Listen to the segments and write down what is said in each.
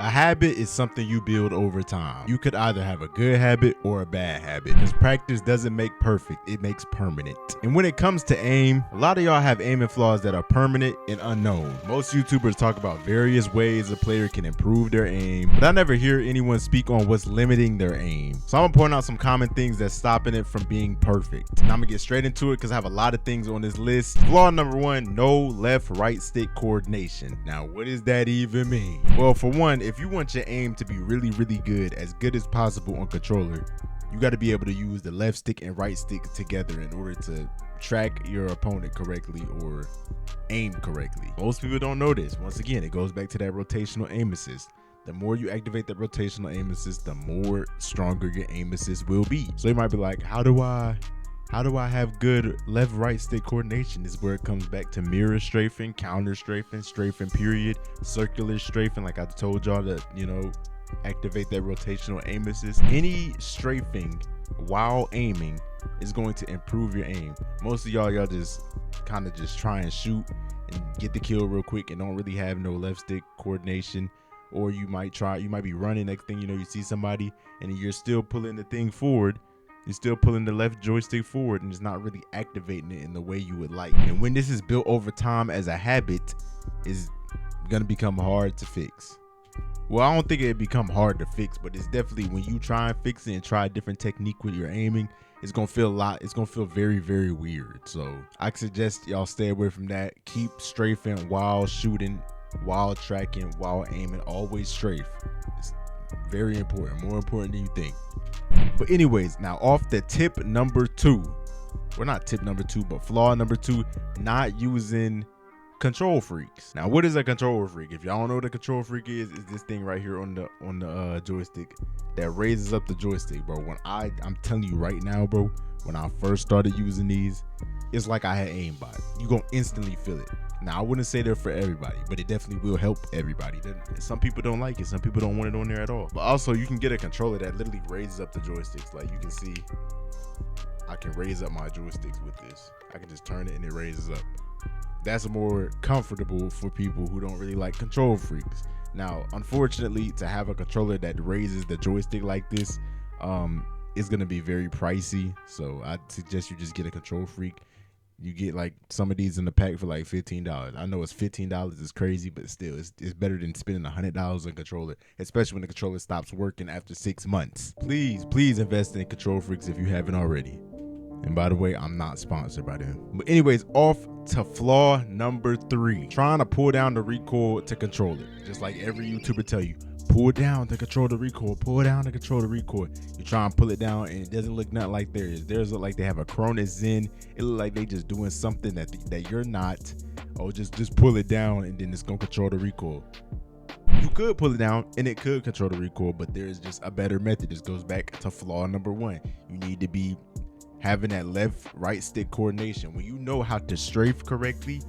A habit is something you build over time. You could either have a good habit or a bad habit, because practice doesn't make perfect, it makes permanent. And when it comes to aim, a lot of y'all have aiming flaws that are permanent and unknown. Most YouTubers talk about various ways a player can improve their aim, but I never hear anyone speak on what's limiting their aim. So I'm gonna point out some common things that's stopping it from being perfect. And I'm gonna get straight into it because I have a lot of things on this list. Flaw number one, no left-right stick coordination. Now, what does that even mean? Well, for one, if you want your aim to be really good as possible on controller, you got to be able to use the left stick and right stick together in order to track your opponent correctly or aim correctly. Most people don't know this. Once again, it goes back to that rotational aim assist. The more you activate that rotational aim assist, the more stronger your aim assist will be. So you might be like, how do I have good left-right stick coordination? This is where it comes back to mirror strafing, counter strafing, strafing period, circular strafing, like I told y'all to, activate that rotational aim assist. Any strafing while aiming is going to improve your aim. Most of y'all just kind of just try and shoot and get the kill real quick and don't really have no left stick coordination. Or you might be running, next thing you know, you see somebody and you're still pulling the thing forward. You're still pulling the left joystick forward and it's not really activating it in the way you would like. And when this is built over time as a habit, it's gonna become hard to fix. Well, I don't think it'd become hard to fix, but it's definitely when you try and fix it and try a different technique with your aiming, it's gonna feel very weird. So I suggest y'all stay away from that. Keep strafing while shooting, while tracking, while aiming. Always strafe. It's very important, more important than you think. But anyways, now off the tip number two, well, not tip number two, but flaw number two, not using control freaks. Now, what is a control freak? If y'all don't know what a control freak is this thing right here on the joystick that raises up the joystick, bro. When I'm telling you right now, bro, when I first started using these, it's like I had aimbot. You gonna instantly feel it. Now, I wouldn't say they're for everybody, but it definitely will help everybody. Some people don't like it. Some people don't want it on there at all. But also, you can get a controller that literally raises up the joysticks. Like you can see, I can raise up my joysticks with this. I can just turn it and it raises up. That's more comfortable for people who don't really like control freaks. Now, unfortunately, to have a controller that raises the joystick like this, it's gonna be very pricey. So I suggest you just get a control freak. You get like some of these in the pack for like $15. I know it's $15 is crazy, but still, it's better than spending $100 on a controller, especially when the controller stops working after 6 months. Please invest in control freaks if you haven't already. And by the way, I'm not sponsored by them. But anyways, off to flaw number three. Trying to pull down the recoil to control it. Just like every YouTuber tell you, pull down to control the recoil, pull down to control the recoil. You try and pull it down and it doesn't look nothing like theirs. Theirs look like they have a Cronus Zen. It look like they just doing something that you're not. Oh, just pull it down and then it's gonna control the recoil. You could pull it down and it could control the recoil, but there's just a better method. This goes back to flaw number one. You need to be having that left right stick coordination. When you know how to strafe correctly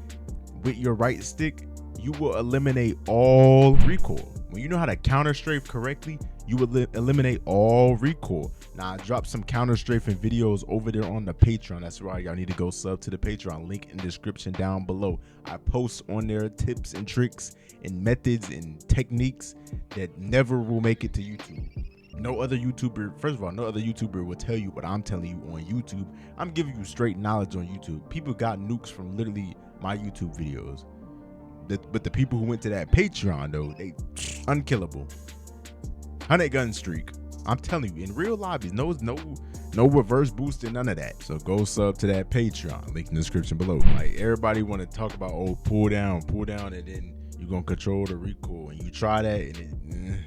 with your right stick, you will eliminate all recoil. When you know how to counter strafe correctly, you will eliminate all recoil. Now, I dropped some counter strafing videos over there on the Patreon. That's right, y'all need to go sub to the Patreon. Link in the description down below. I post on there tips and tricks and methods and techniques that never will make it to YouTube. No other YouTuber, first of all, no other YouTuber will tell you what I'm telling you on YouTube. I'm giving you straight knowledge on YouTube. People got nukes from literally my YouTube videos. But the people who went to that Patreon, though, they unkillable. 100 gun streak. I'm telling you, in real lobbies, no reverse boosting, none of that. So go sub to that Patreon. Link in the description below. Like, everybody want to talk about, oh, pull down, and then you're going to control the recoil. And you try that, and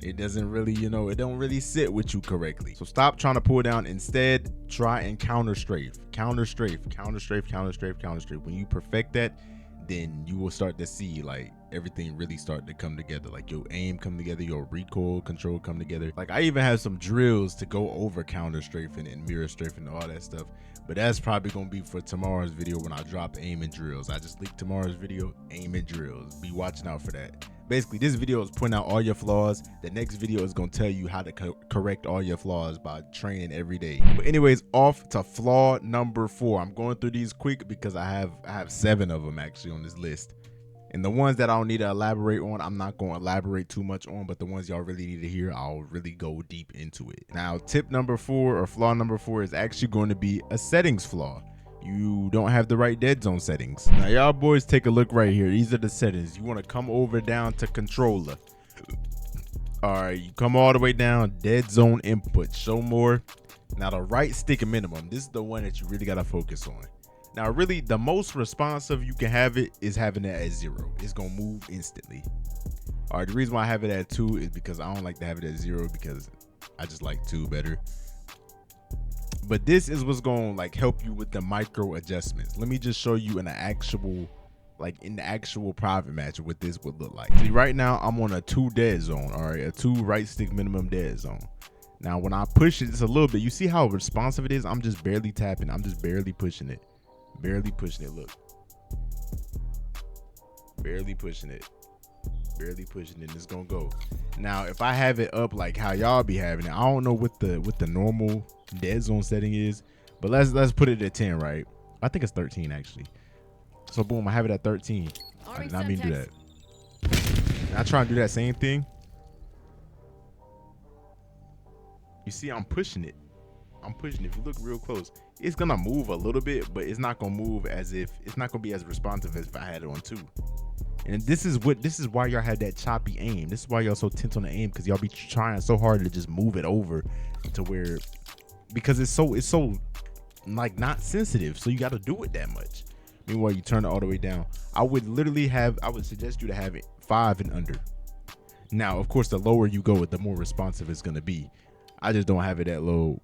it doesn't really, it don't really sit with you correctly. So stop trying to pull down. Instead, try and counter strafe. Counter strafe. When you perfect that, then you will start to see like everything really start to come together. Like your aim come together, your recoil control come together. Like I even have some drills to go over counter strafing and mirror strafing and all that stuff. But that's probably gonna be for tomorrow's video when I drop aiming drills. I just leaked tomorrow's video, aiming drills. Be watching out for that. Basically, this video is pointing out all your flaws. The next video is gonna tell you how to correct all your flaws by training every day. But anyways, off to flaw number 4. I'm going through these quick because I have 7 of them actually on this list. And the ones that I don't need to elaborate on, I'm not going to elaborate too much on, but the ones y'all really need to hear, I'll really go deep into it. Now, tip number 4 or flaw number 4 is actually going to be a settings flaw. You don't have the right dead zone settings. Now, y'all boys, take a look right here. These are the settings. You want to come over down to controller. All right, you come all the way down, dead zone input, show more. Now, the right stick minimum, this is the one that you really got to focus on. Now, really, the most responsive you can have it is having it at 0. It's going to move instantly. All right, the reason why I have it at 2 is because I don't like to have it at 0 because I just like 2 better. But this is what's going to like help you with the micro adjustments. Let me just show you in the actual private match what this would look like. See, right now, I'm on a 2 dead zone, all right, a 2 right stick minimum dead zone. Now, when I push it just a little bit, you see how responsive it is? I'm just barely tapping. I'm just barely pushing it. Barely pushing it, look. Barely pushing it. Barely pushing it, and it's gonna go. Now, if I have it up like how y'all be having it, I don't know what the normal dead zone setting is, but let's put it at 10, right? I think it's 13 actually. So boom, I have it at 13. I did not mean to do that. And I try and do that same thing. You see, I'm pushing it. I'm pushing. If you look real close, it's gonna move a little bit, but it's not gonna move as if it's not gonna be as responsive as if I had it on 2. And this is why y'all had that choppy aim. This is why y'all so tense on the aim, because y'all be trying so hard to just move it over to where, because it's so like not sensitive, so you got to do it that much. Meanwhile, you turn it all the way down. I would suggest you to have it 5 and under. Now, of course, the lower you go, the more responsive it's gonna be. I just don't have it that low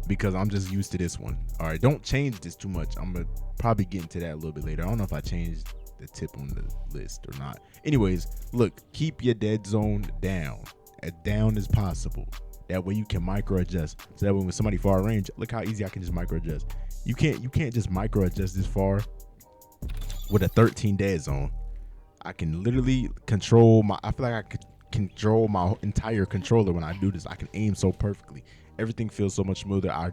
because I'm just used to this one. All right, don't change this too much. I'm gonna probably get into that a little bit later. I don't know if I changed the tip on the list or not. Anyways, look, keep your dead zone down, as down as possible. That way you can micro adjust. So that way when somebody far range, look how easy I can just micro adjust. You can't just micro adjust this far with a 13 dead zone. I can literally control I feel like I could control my entire controller when I do this. I can aim so perfectly. Everything feels so much smoother. I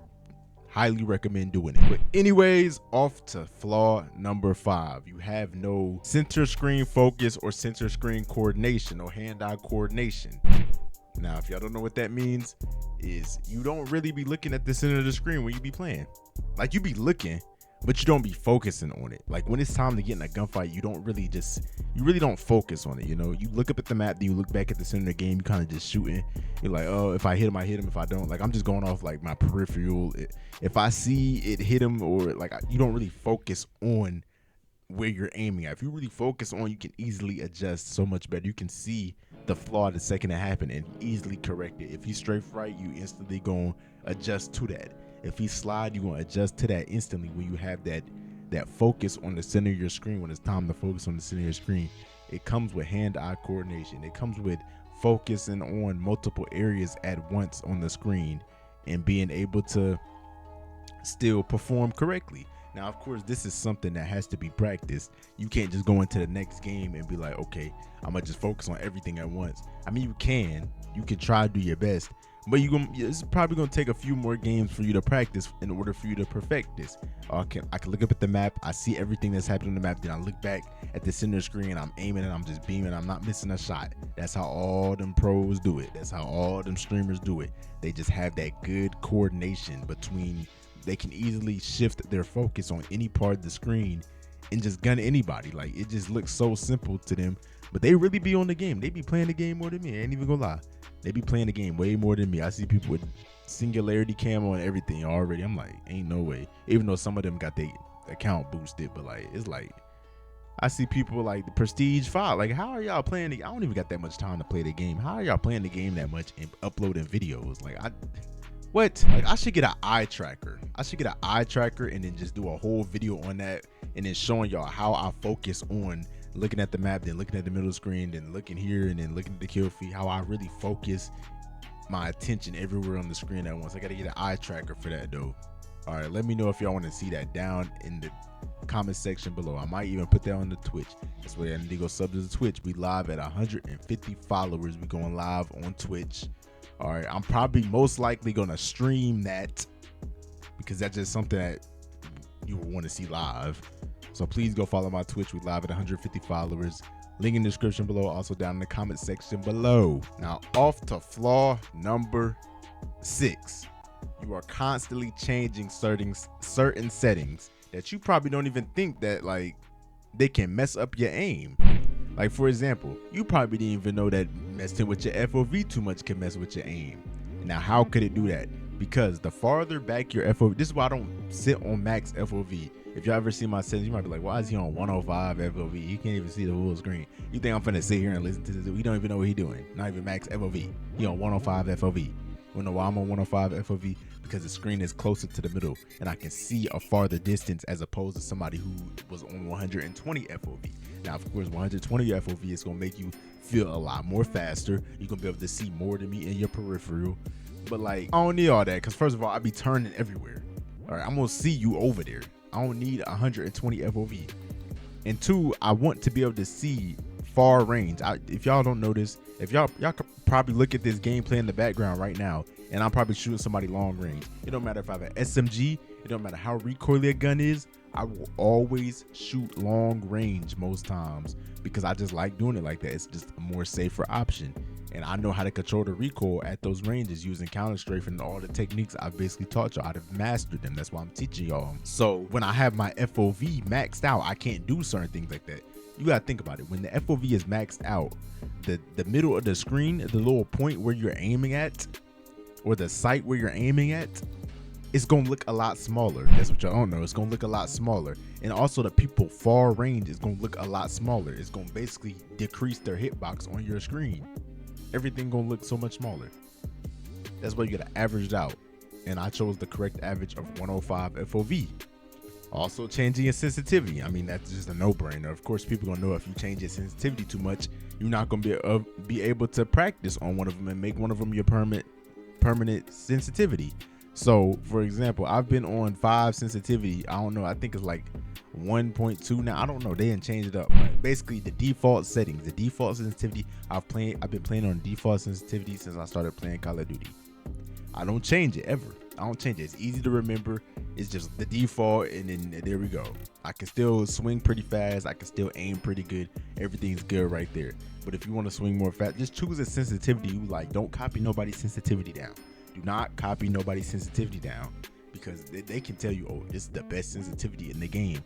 highly recommend doing it. But anyways, off to flaw number 5. You have no center screen focus or center screen coordination or hand-eye coordination. Now, if y'all don't know what that means, is you don't really be looking at the center of the screen when you be playing. Like, you be looking, but you don't be focusing on it. Like, when it's time to get in a gunfight, you really don't focus on it. You know, you look up at the map, then you look back at the center of the game, you kind of just shooting. You're like, oh, if I hit him, I hit him. If I don't, like, I'm just going off like my peripheral. If I see it hit him, or like, you don't really focus on where you're aiming at. If you really focus on, you can easily adjust so much better. You can see the flaw the second it happened and easily correct it. If you strafe right, you instantly gonna adjust to that. If he slide, you're gonna adjust to that instantly when you have that focus on the center of your screen. When it's time to focus on the center of your screen, it comes with hand-eye coordination. It comes with focusing on multiple areas at once on the screen and being able to still perform correctly. Now, of course, this is something that has to be practiced. You can't just go into the next game and be like, okay, I'm gonna just focus on everything at once. I mean, you can try to do your best, but it's probably gonna take a few more games for you to practice in order for you to perfect this. I can look up at the map, I see everything that's happening on the map, then I look back at the center screen, I'm aiming and I'm just beaming, I'm not missing a shot. That's how all them pros do it. That's how all them streamers do it. They just have that good coordination between. They can easily shift their focus on any part of the screen and just gun anybody. Like, it just looks so simple to them, but they really be on the game. They be playing the game more than me. I ain't even gonna lie. They be playing the game way more than me. I see people with singularity camo and everything already. I'm like, ain't no way. Even though some of them got their account boosted, but like, it's like, I see people like the Prestige 5. Like, how are y'all playing I don't even got that much time to play the game. How are y'all playing the game that much and uploading videos? Like, what? Like, I should get an eye tracker. I should get an eye tracker and then just do a whole video on that and then showing y'all how I focus on looking at the map, then looking at the middle screen, then looking here, and then looking at the kill feed, how I really focus my attention everywhere on the screen at once. I gotta get an eye tracker for that though. All right, let me know if y'all want to see that down in the comment section below. I might even put that on the Twitch. That's why I need to go sub to the Twitch. We live at 150 followers. We going live on Twitch. All right, I'm probably most likely gonna stream that because that's just something that you will want to see live. So please go follow my Twitch. We live at 150 followers. Link in the description below, also down in the comment section below. Now off to flaw number 6. You are constantly changing certain settings that you probably don't even think that like they can mess up your aim. Like for example, you probably didn't even know that messing with your FOV too much can mess with your aim. Now how could it do that? Because the farther back your FOV, this is why I don't sit on max FOV. If y'all ever see my settings, you might be like, why is he on 105 FOV? He can't even see the full screen. You think I'm finna sit here and listen to this? We don't even know what he's doing. Not even max FOV. He on 105 FOV. You know why I'm on 105 FOV? Because the screen is closer to the middle and I can see a farther distance as opposed to somebody who was on 120 FOV. Now, of course, 120 FOV is gonna make you feel a lot more faster. You're gonna be able to see more than me in your peripheral. But like, I don't need all that because first of all, I be turning everywhere. All right, I'm gonna see you over there. I don't need 120 FOV. And 2, I want to be able to see far range. If y'all don't know this, if y'all could probably look at this gameplay in the background right now, and I'm probably shooting somebody long range. It don't matter if I have an SMG. It don't matter how recoily a gun is. I will always shoot long range most times because I just like doing it like that. It's just a more safer option. And I know how to control the recoil at those ranges using counter strafe and all the techniques I've basically taught y'all. I've mastered them. That's why I'm teaching y'all. So when I have my FOV maxed out, I can't do certain things like that. You gotta think about it. When the FOV is maxed out, the middle of the screen, the little point where you're aiming at, or the sight where you're aiming at, it's gonna look a lot smaller. That's what y'all don't know. It's gonna look a lot smaller. And also the people far range is gonna look a lot smaller. It's gonna basically decrease their hitbox on your screen. Everything gonna look so much smaller. That's why you gotta average it out. And I chose the correct average of 105 FOV. Also changing your sensitivity. I mean, that's just a no-brainer. Of course, people gonna know if you change your sensitivity too much, you're not gonna be able to practice on one of them and make one of them your permanent sensitivity. So for example, I've been on 5 sensitivity. I don't know, I think it's like 1.2 now. I don't know, they didn't change it up, but basically the default settings, the default sensitivity, I've been playing on default sensitivity since I started playing Call of Duty. I don't change it ever. I don't change it. It's easy to remember. It's just the default, and then there we go. I can still swing pretty fast. I can still aim pretty good. Everything's good right there. But if you want to swing more fast, just choose a sensitivity you like. Don't copy nobody's sensitivity down. Do not copy nobody's sensitivity down, because they can tell you, oh, this is the best sensitivity in the game.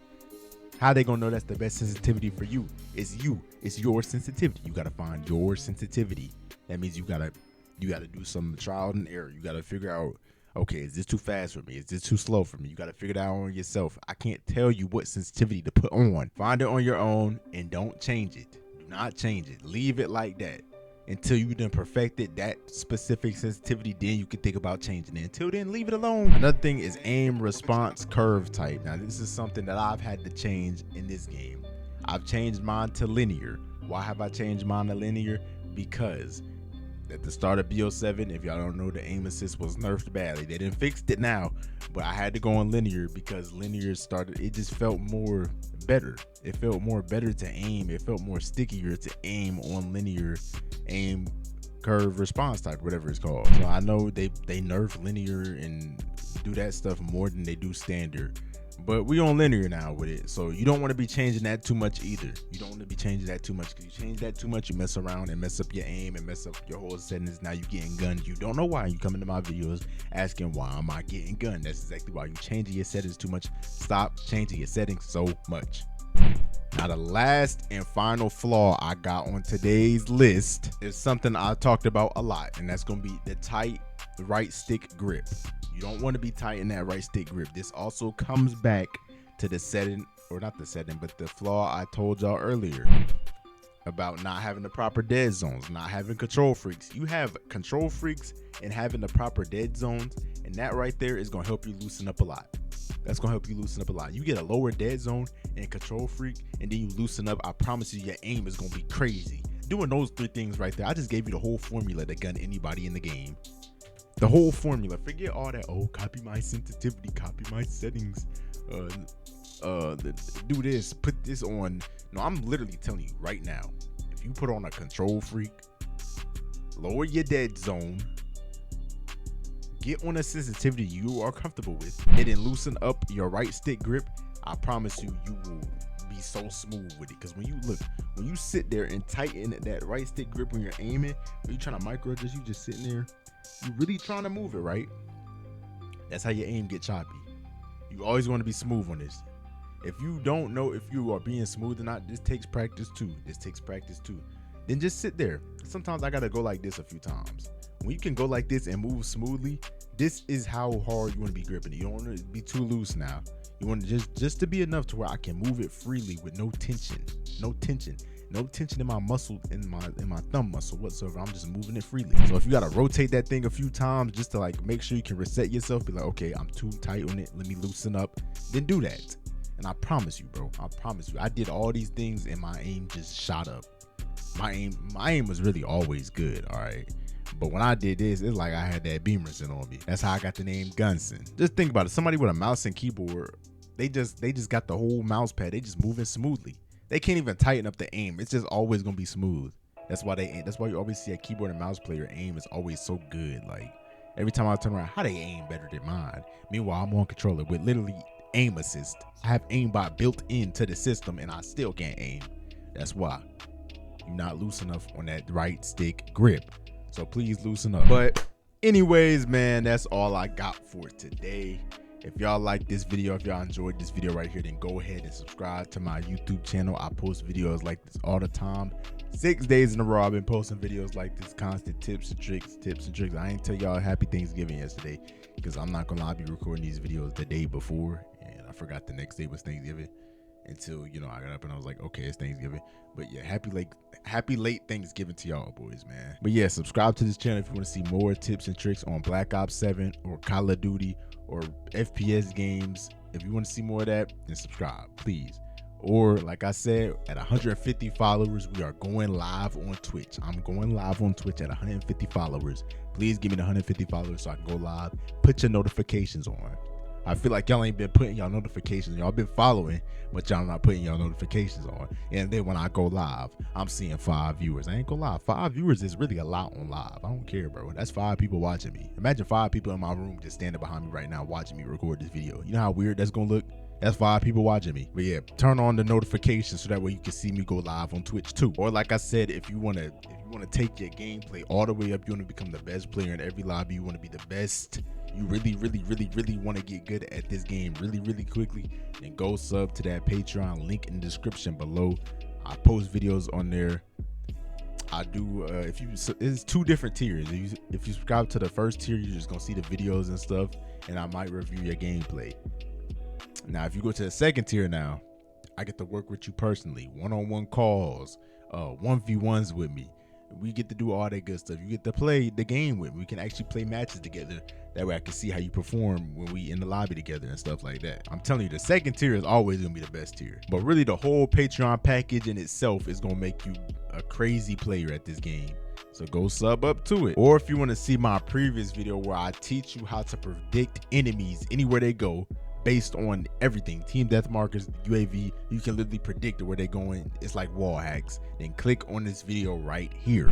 How they gonna know that's the best sensitivity for you? It's you. It's your sensitivity. You gotta find your sensitivity. That means you gotta do some trial and error. You gotta figure out, okay, is this too fast for me? Is this too slow for me? You gotta figure it out on yourself. I can't tell you what sensitivity to put on. Find it on your own and don't change it. Do not change it. Leave it like that until you done perfected that specific sensitivity. Then you can think about changing it. Until then, leave it alone. Another thing is aim response curve type. Now this is something that I've had to change in this game. I've changed mine to linear. Why have I changed mine to linear? Because at the start of BO7, if y'all don't know, the aim assist was nerfed badly. They didn't fix it now, but I had to go on linear because linear started, it just felt more better. It felt more better to aim. It felt more stickier to aim on linear aim curve response type, whatever it's called. So I know they nerf linear and do that stuff more than they do standard, but we on linear now with it. So you don't want to be changing that too much either. You don't want to be changing that too much, because you change that too much, you mess around and mess up your aim and mess up your whole settings. Now you getting gunned. You don't know why. You come into my videos asking, why am I getting gunned? That's exactly why. You changing your settings too much. Stop changing your settings so much. Now the last and final flaw I got on today's list is something I talked about a lot, and that's going to be the tight right stick grip. You don't want to be tight in that right stick grip. This also comes back to the setting, or not the setting, but the flaw I told y'all earlier about not having the proper dead zones, not having control freaks. You have control freaks and having the proper dead zones, and that right there is going to help you loosen up a lot. That's going to help you loosen up a lot. You get a lower dead zone and control freak, and then you loosen up. I promise you, your aim is going to be crazy. Doing those 3 things right there, I just gave you the whole formula to gun anybody in the game. The whole formula. Forget all that, oh, copy my sensitivity, copy my settings, do this, put this on. No, I'm literally telling you right now, if you put on a control freak, lower your dead zone, get on a sensitivity you are comfortable with and then loosen up your right stick grip, I promise you, you will be so smooth with it. Because when you sit there and tighten that right stick grip when you're aiming, when you're trying to micro adjust, you just sitting there, you really trying to move it, right? That's how your aim get choppy. You always want to be smooth on this. If you don't know if you are being smooth or not, this takes practice too. Then just sit there. Sometimes I gotta go like this a few times. When you can go like this and move smoothly, this is how hard you want to be gripping it. You don't want to be too loose now. You want to just to be enough to where I can move it freely with no tension in my muscle, in my thumb muscle whatsoever. I'm just moving it freely. So if you gotta rotate that thing a few times just to like make sure you can reset yourself, be like, okay, I'm too tight on it, let me loosen up, then do that. And I promise you, bro, I did all these things and my aim just shot up. My aim was really always good, all right? But when I did this, it's like I had that Beamerson on me. That's how I got the name Gunson. Just think about it. Somebody with a mouse and keyboard, they just got the whole mouse pad. They just moving smoothly. They can't even tighten up the aim. It's just always gonna be smooth. That's why you always see a keyboard and mouse player aim is always so good. Like every time I turn around, how they aim better than mine. Meanwhile, I'm on controller with literally aim assist. I have aimbot built into the system and I still can't aim. That's why you're not loose enough on that right stick grip. So please loosen up. But anyways, man, that's all I got for today. If y'all like this video, if y'all enjoyed this video right here, then go ahead and subscribe to my YouTube channel. I post videos like this all the time. 6 days in a row, I've been posting videos like this, constant tips and tricks. I ain't tell y'all happy Thanksgiving yesterday because I'm not gonna lie, I'll be recording these videos the day before and I forgot the next day was Thanksgiving until, you know, I got up and I was like, okay, it's Thanksgiving. But yeah, happy late Thanksgiving to y'all, boys, man. But yeah, subscribe to this channel if you want to see more tips and tricks on Black Ops 7 or Call of Duty or FPS games. If you want to see more of that, then subscribe, please. Or like I said, at 150 followers, we are going live on Twitch. I'm going live on Twitch at 150 followers. Please give me the 150 followers so I can go live. Put your notifications on. I feel like y'all ain't been putting y'all notifications. Y'all been following, but y'all not putting y'all notifications on. And then when I go live, I'm seeing 5 viewers. I ain't gonna lie, 5 viewers is really a lot on live. I don't care, bro. That's 5 people watching me. Imagine 5 people in my room just standing behind me right now watching me record this video. You know how weird that's gonna look? That's 5 people watching me. But yeah, turn on the notifications so that way you can see me go live on Twitch too. Or like I said, if you wanna take your gameplay all the way up, you wanna become the best player in every lobby, you wanna be the best, you really want to get good at this game really quickly, then go sub to that Patreon, link in the description below. I post videos on there. I do it's 2 different tiers. If you subscribe to the first tier, you're just gonna see the videos and stuff, and I might review your gameplay. Now if you go to the second tier, now I get to work with you personally, one-on-one calls, 1v1s with me. We get to do all that good stuff. You get to play the game with me. We can actually play matches together. That way I can see how you perform when we in the lobby together and stuff like that. I'm telling you, the second tier is always gonna be the best tier. But really the whole Patreon package in itself is gonna make you a crazy player at this game. So go sub up to it. Or if you want to see my previous video where I teach you how to predict enemies anywhere they go, based on everything, team death markers, UAV, you can literally predict where they're going. It's like wall hacks. Then click on this video right here.